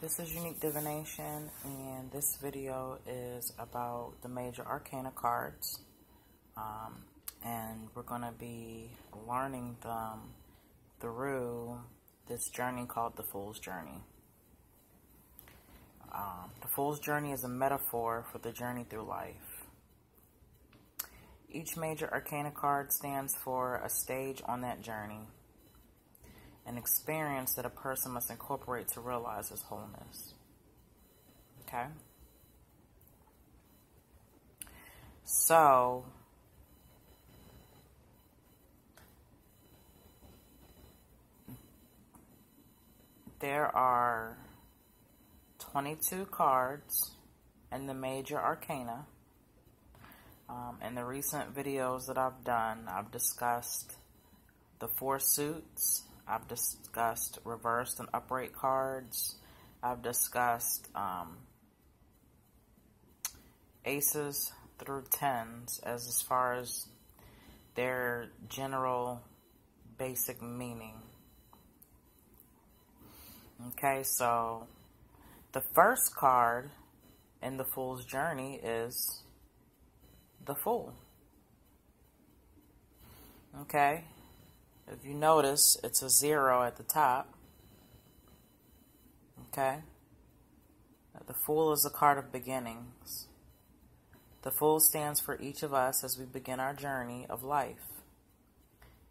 This is Unique Divination, and this video is about the major arcana cards, and we're going to be learning them through this journey called the Fool's Journey. The Fool's Journey is a metaphor for the journey through life. Each major arcana card stands for a stage on that journey, an experience that a person must incorporate to realize his wholeness. Okay? So, there are 22 cards in the major arcana. In the recent videos that I've done, I've discussed the 4 suits. I've discussed reversed and upright cards. I've discussed aces through tens as far as their general basic meaning. Okay, so the first card in the Fool's Journey is the Fool. Okay? If you notice, it's a 0 at the top. Okay? The Fool is a card of beginnings. The Fool stands for each of us as we begin our journey of life.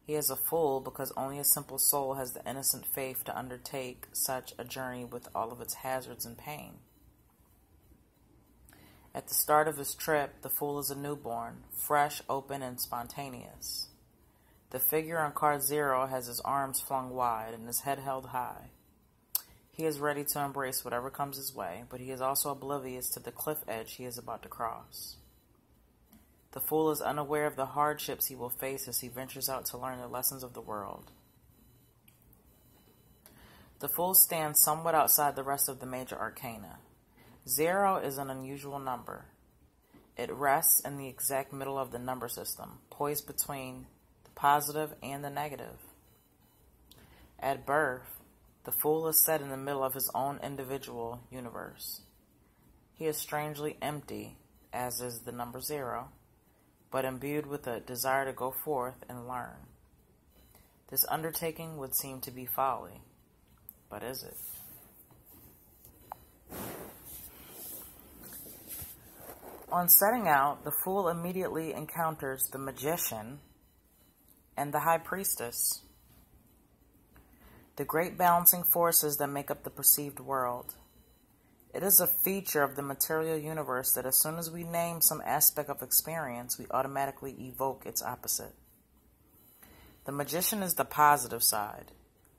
He is a fool because only a simple soul has the innocent faith to undertake such a journey with all of its hazards and pain. At the start of his trip, the Fool is a newborn, fresh, open, and spontaneous. The figure on card 0 has his arms flung wide and his head held high. He is ready to embrace whatever comes his way, but he is also oblivious to the cliff edge he is about to cross. The Fool is unaware of the hardships he will face as he ventures out to learn the lessons of the world. The Fool stands somewhat outside the rest of the major arcana. 0 is an unusual number. It rests in the exact middle of the number system, poised between the positive and the negative. At birth, the Fool is set in the middle of his own individual universe. He is strangely empty, as is the number 0, but imbued with a desire to go forth and learn. This undertaking would seem to be folly, but is it? On setting out, the Fool immediately encounters the Magician and the High Priestess, the great balancing forces that make up the perceived world. It is a feature of the material universe that as soon as we name some aspect of experience, we automatically evoke its opposite. The Magician is the positive side.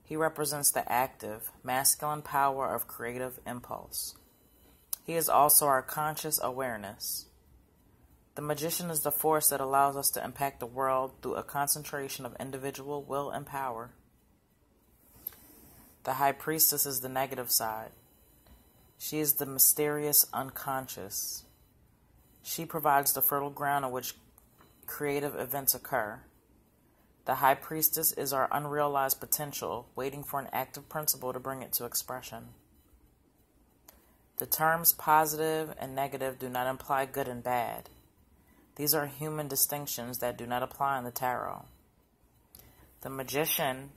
He represents the active, masculine power of creative impulse. He is also our conscious awareness. The Magician is the force that allows us to impact the world through a concentration of individual will and power. The High Priestess is the negative side. She is the mysterious unconscious. She provides the fertile ground on which creative events occur. The High Priestess is our unrealized potential, waiting for an active principle to bring it to expression. The terms positive and negative do not imply good and bad. These are human distinctions that do not apply in the tarot. The Magician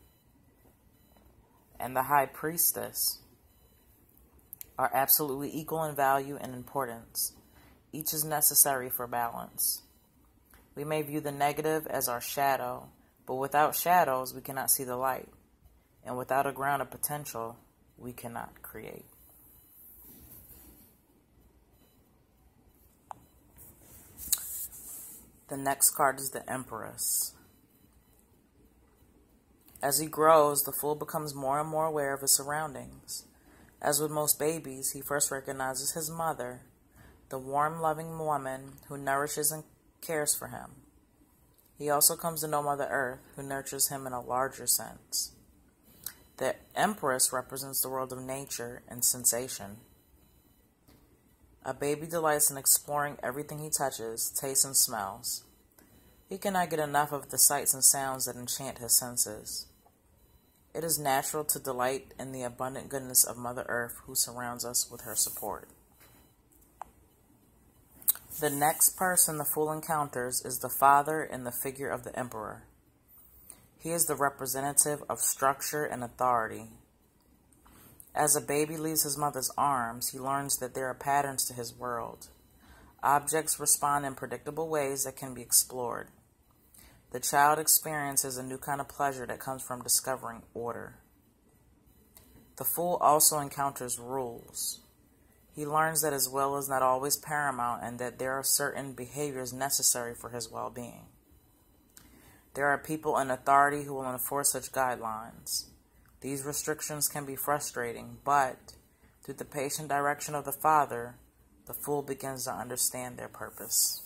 and the High Priestess are absolutely equal in value and importance. Each is necessary for balance. We may view the negative as our shadow, but without shadows, we cannot see the light. And without a ground of potential, we cannot create. The next card is the Empress. As he grows, the Fool becomes more and more aware of his surroundings. As with most babies, he first recognizes his mother, the warm, loving woman who nourishes and cares for him. He also comes to know Mother Earth, who nurtures him in a larger sense. The Empress represents the world of nature and sensation. A baby delights in exploring everything he touches, tastes, and smells. He cannot get enough of the sights and sounds that enchant his senses. It is natural to delight in the abundant goodness of Mother Earth, who surrounds us with her support. The next person the Fool encounters is the Father in the figure of the Emperor. He is the representative of structure and authority. As a baby leaves his mother's arms, he learns that there are patterns to his world. Objects respond in predictable ways that can be explored. The child experiences a new kind of pleasure that comes from discovering order. The Fool also encounters rules. He learns that his will is not always paramount and that there are certain behaviors necessary for his well-being. There are people in authority who will enforce such guidelines. These restrictions can be frustrating, but through the patient direction of the Father, the Fool begins to understand their purpose.